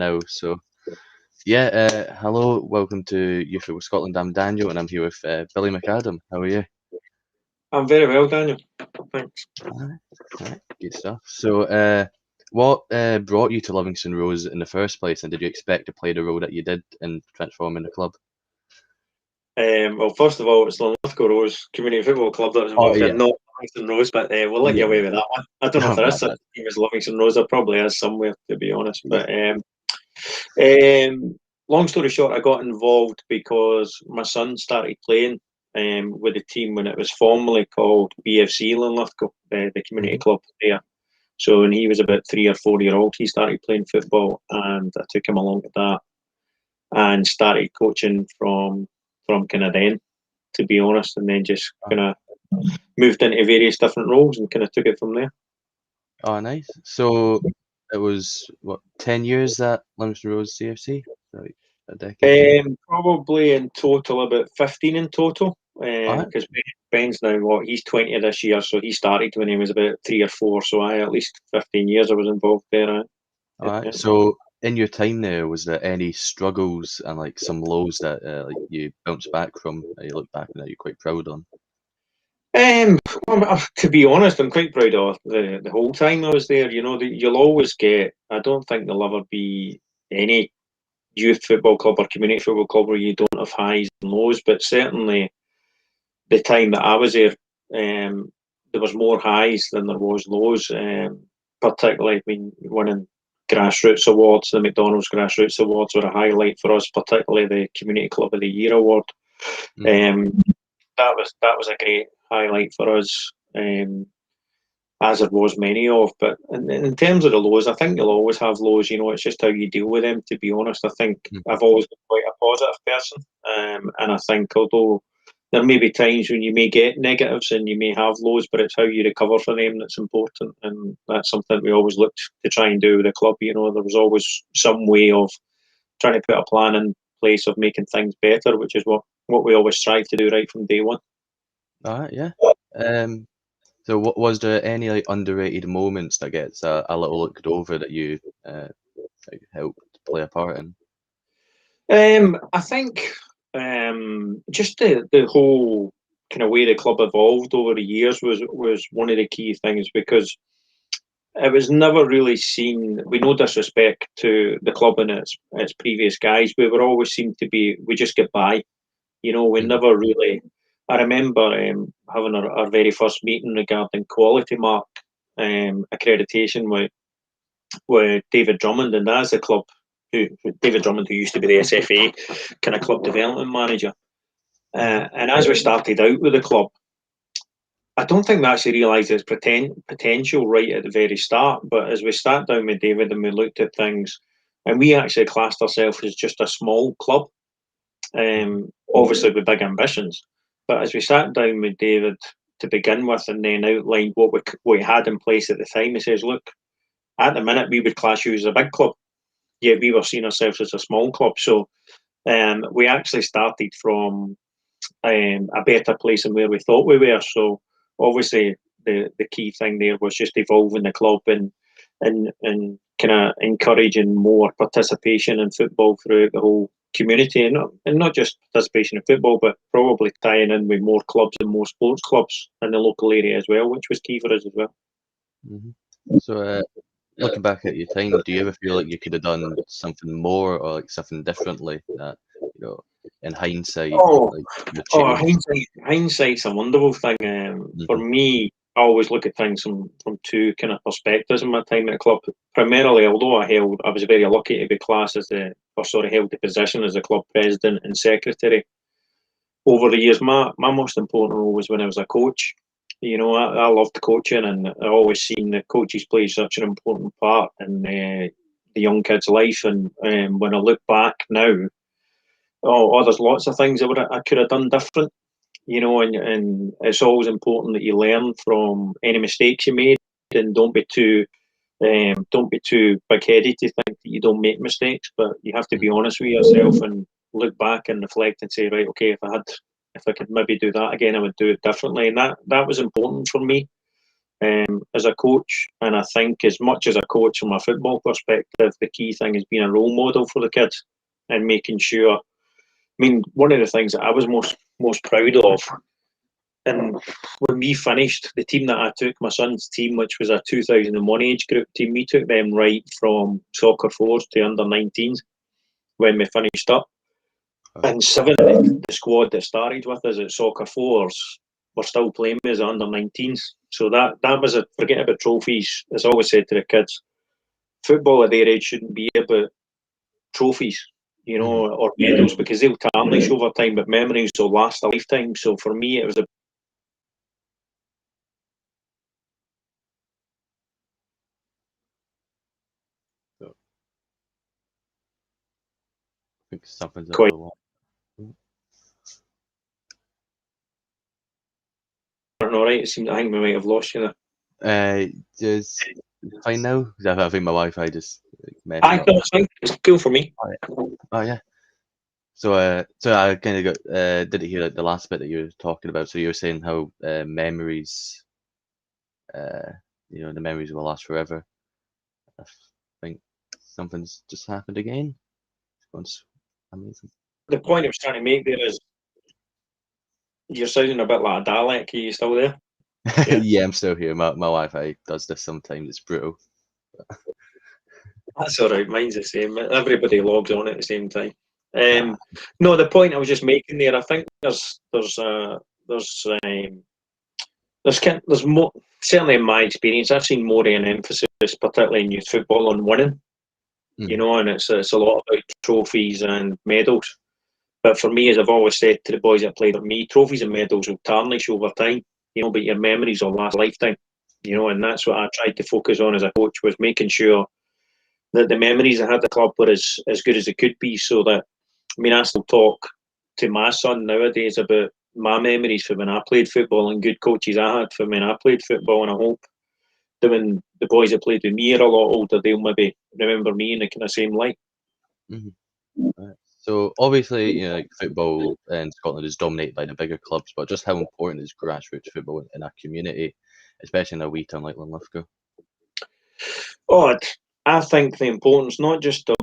now. So yeah, hello, welcome to Youth Football Scotland. I'm Daniel, and I'm here with Billy McAdam. How are you? I'm very well, Daniel. Thanks. Alright, good stuff. So, what brought you to Livingston Rose in the first place, and did you expect to play the role that you did in transforming the club? Well, first of all, it's Linlithgow Rose Community Football Club that was Oh involved yeah, in, not Livingston Rose, but we'll let you yeah, away with that one. I don't know if there is my such bad. a team as Livingston Rose. There probably is somewhere, to be honest. Yeah. But long story short, I got involved because my son started playing with the team when it was formerly called BFC Linlithgow, the community Hmm. club there. So when he was about 3 or 4 years old, he started playing football, and I took him along to that and started coaching from kind of then, to be honest, and then just kind of moved into various different roles and kind of took it from there. Oh, nice. So it was what 10 years that Livingston Rose CFC, like a decade. Probably in total about 15 in total, Alright, because Ben's now he's 20 this year, so he started when he was about 3 or 4. So I at least 15 years I was involved there. Yeah. alright. So in your time there, was there any struggles and like some lows that like you bounced back from that you look back and that you're quite proud on? Um, to be honest, I'm quite proud of the whole time I was there. You know, you'll always get. I don't think there'll ever be any youth football club or community football club where you don't have highs and lows, but certainly the time that I was there, there was more highs than there was lows. Particularly, I mean, winning grassroots awards, the McDonald's grassroots awards were a highlight for us. Particularly the Community Club of the Year award. Mm-hmm. Um, that was a great highlight for us. As there was many of. But in terms of the lows, I think you'll always have lows. You know, it's just how you deal with them. To be honest, I think I've always been quite a positive person, and I think although there may be times when you may get negatives and you may have lows, but it's how you recover from them that's important, and that's something we always looked to try and do with the club. You know, there was always some way of trying to put a plan in place of making things better, which is what we always strive to do right from day one. Alright, yeah. So what was there any like underrated moments that gets a little looked over that you like, helped play a part in? I think just the whole kind of way the club evolved over the years was one of the key things, because it was never really seen. We no disrespect to the club and its previous guys. We were always seemed to be. We just get by, you know. We Mm-hmm. never really. I remember having our very first meeting regarding quality mark accreditation with David Drummond, and as a club, David Drummond, who used to be the SFA kind of club development manager. And as we started out with the club, I don't think we actually realised its potential right at the very start. But as we sat down with David and we looked at things, and we actually classed ourselves as just a small club, obviously with big ambitions. But as we sat down with David to begin with, and then outlined what we had in place at the time, he says, "Look, at the minute we would class you as a big club, yet we were seeing ourselves as a small club." So we actually started from a better place than where we thought we were. So obviously the key thing there was just evolving the club and kind of encouraging more participation in football throughout the whole community, and not just participation in football, but probably tying in with more clubs and more sports clubs in the local area as well, which was key for us as well. Mm-hmm. So looking back at your time, do you ever feel like you could have done something more or like something differently that, in hindsight, Oh, like would change? hindsight's a wonderful thing. For Mm-hmm. me, I always look at things from two kind of perspectives in my time at the club. Primarily, although I was very lucky to be classed as held the position as the club president and secretary. Over the years, my most important role was when I was a coach. You know, I loved coaching, and I always seen that coaches play such an important part in the young kid's life. And when I look back now, there's lots of things I could have done different, you know, and it's always important that you learn from any mistakes you made, and don't be too big-headed to think that you don't make mistakes, but you have to be honest with yourself and look back and reflect and say, right, okay, if I could maybe do that again, I would do it differently, and that was important for me. as a coach, and I think as much as a coach from a football perspective, the key thing is being a role model for the kids and making sure. I mean, one of the things that I was most proud of, and when we finished, the team that I took, my son's team, which was a 2001 age group team, we took them right from soccer fours to under 19s when we finished up. And 7 of the squad that started with us at soccer fours were still playing as under 19s. So that was a, forget about trophies. As I always said to the kids, football at their age shouldn't be about trophies, you know, or medals, because they'll tarnish over time, but memories will last a lifetime. So for me, it was a I think something's up quite the wall. all right. It seemed, I think we might have lost you there. Just fine now. I think my Wi-Fi just messed I up. thought it's cool for me. Oh yeah. So so I kind of got didn't hear like the last bit that you were talking about. So you were saying how memories, you know, the memories will last forever. I think something's just happened again. It's amazing. The point I was trying to make there is you're sounding a bit like a Dalek. Are you still there? Yeah, Yeah. I'm still here. My Wi-Fi does this sometimes. It's brutal. That's all right. Mine's the same. Everybody logs on at the same time. No, the point I was just making there, I think there's more, certainly in my experience, I've seen more of an emphasis, particularly in youth football, on winning. You know, and it's a lot about trophies and medals. But for me, as I've always said to the boys that played with me, trophies and medals will tarnish over time, you know, but your memories will last a lifetime. You know, and that's what I tried to focus on as a coach, was making sure that the memories I had at the club were as good as they could be, so that, I mean, I still talk to my son nowadays about my memories from when I played football and good coaches I had from when I played football, and I hope that when the boys that played with me are a lot older, they'll maybe remember me in the kind of same light. So obviously, you know, like football in Scotland is dominated by the bigger clubs, but just how important is grassroots football in our community, especially in a wee town like Linlithgow? Oh, I think the importance not just of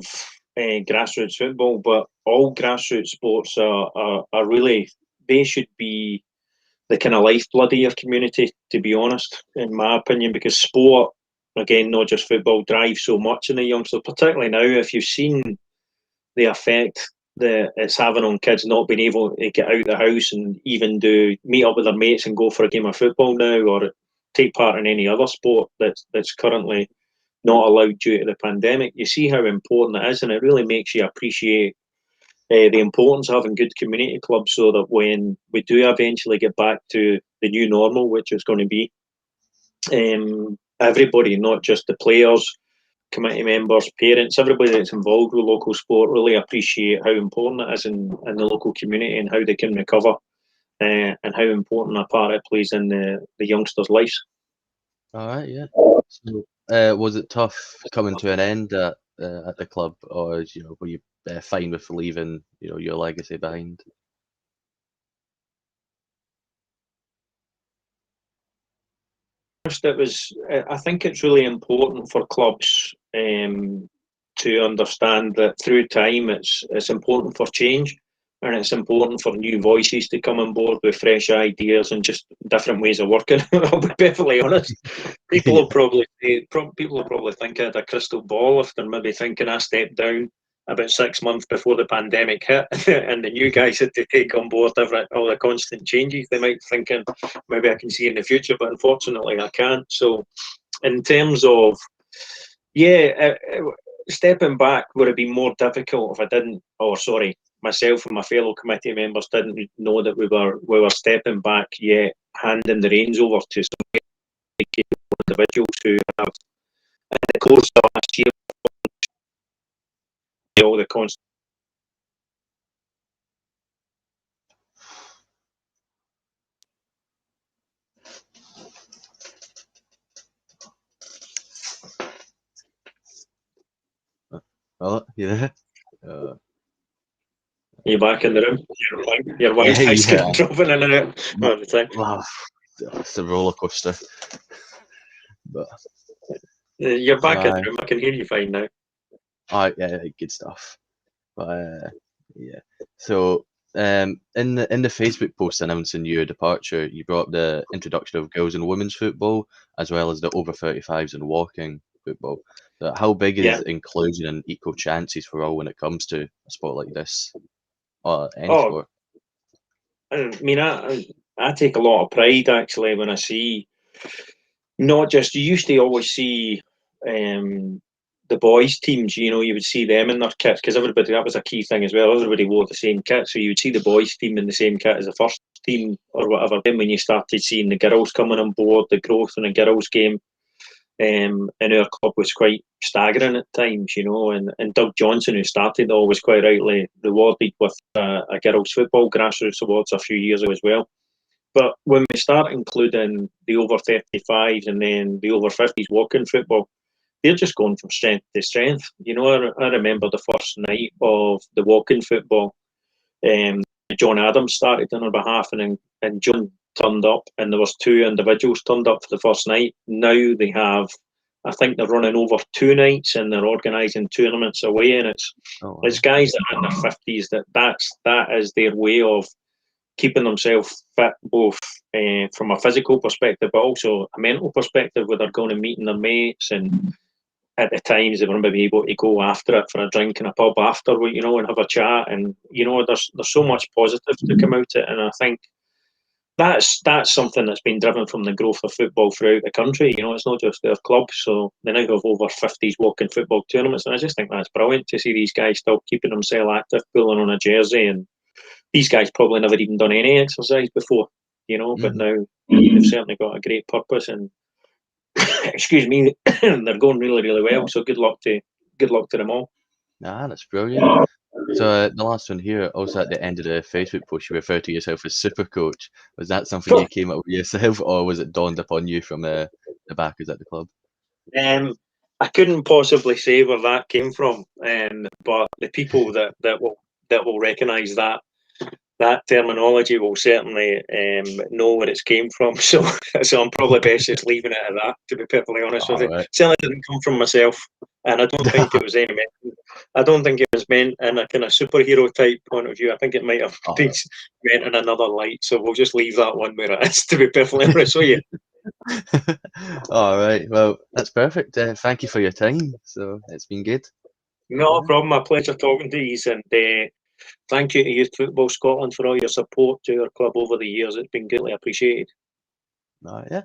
grassroots football, but all grassroots sports are really, they should be the kind of lifeblood of your community, to be honest, in my opinion, because sport, again, not just football, drives so much in the youngsters, particularly now. If you've seen the effect that it's having on kids not being able to get out of the house and even meet up with their mates and go for a game of football now, or take part in any other sport that's currently not allowed due to the pandemic, you see how important it is, and it really makes you appreciate the importance of having good community clubs, so that when we do eventually get back to the new normal, which is going to be, everybody, not just the players, committee members, parents, everybody that's involved with local sport, really appreciate how important it is in the local community and how they can recover, and how important a part it plays in the youngsters' lives. All right, yeah. So, was it tough coming to an end at the club, or you know, were you fine with leaving, you know, your legacy behind? It was. I think it's really important for clubs to understand that through time, it's important for change, and it's important for new voices to come on board with fresh ideas and just different ways of working. I'll be perfectly honest. People will probably think I had a crystal ball if they're maybe thinking I stepped down about 6 months before the pandemic hit, and the new guys had to take on board all the constant changes. They might be thinking maybe I can see in the future, but unfortunately I can't. So, in terms of, stepping back would have been more difficult if I didn't, or sorry, myself and my fellow committee members didn't know that we were stepping back, yet handing the reins over to some individuals who have, in the course of last year, all the constant. Oh, yeah. You're back in the room. Your Wi-Fi's Yeah. dropping in and out all the time. Wow, it's a roller coaster. You're back in So, the room. I can hear you fine now. yeah, good stuff. But yeah, so in the Facebook post announcing your departure, you brought up the introduction of girls and women's football, as well as the over 35s and walking football. So how big Yeah. is inclusion and equal chances for all when it comes to a sport like this, or any Oh, sport? I mean, I take a lot of pride actually when I see, not just, you used to always see the boys teams, you know, you would see them in their kits because everybody, that was a key thing as well, everybody wore the same kit, so you would see the boys team in the same kit as the first team or whatever. Then when you started seeing the girls coming on board, the growth in the girls game in our club was quite staggering at times, you know, and Doug Johnson, who started it all, was quite rightly rewarded with a girls football grassroots awards a few years ago as well. But when we start including the over 35s and then the over 50s walking football, they're just going from strength to strength. You know, I remember the first night of the walking football. John Adams started on our behalf, and John turned up, and there was 2 individuals turned up for the first night. Now they have, I think they're running over 2 nights, and they're organising tournaments away, and it's guys that are in their 50s that is their way of keeping themselves fit, both from a physical perspective, but also a mental perspective, where they're going and meeting their mates, and at the times they were maybe able to go after it for a drink in a pub after, you know, and have a chat, and you know, there's so much positive to come out of it, and I think that's something that's been driven from the growth of football throughout the country. You know, it's not just their club, so they now have over 50s walking football tournaments, and I just think that's brilliant to see these guys still keeping themselves active, pulling on a jersey, and these guys probably never even done any exercise before, you know, but now they've certainly got a great purpose, and excuse me, they're going really, really well. So good luck to them all. Nah, that's brilliant. So the last one here, also at the end of the Facebook post, you refer to yourself as Supercoach. Was that something you came up with yourself, or was it dawned upon you from the backers at the club? I couldn't possibly say where that came from, but the people that will recognise that terminology will certainly know where it's came from. So I'm probably best just leaving it at that, to be perfectly honest with you. Right. Certainly didn't come from myself, and I don't think it was any meant. I don't think it was meant in a kind of superhero type point of view. I think it might have been meant in another light. So we'll just leave that one where it is, to be perfectly honest with you. All right. Well, that's perfect. Thank you for your time. So it's been good. No problem. My pleasure talking to you, and thank you to Youth Football Scotland for all your support to our club over the years. It's been greatly appreciated. Yeah.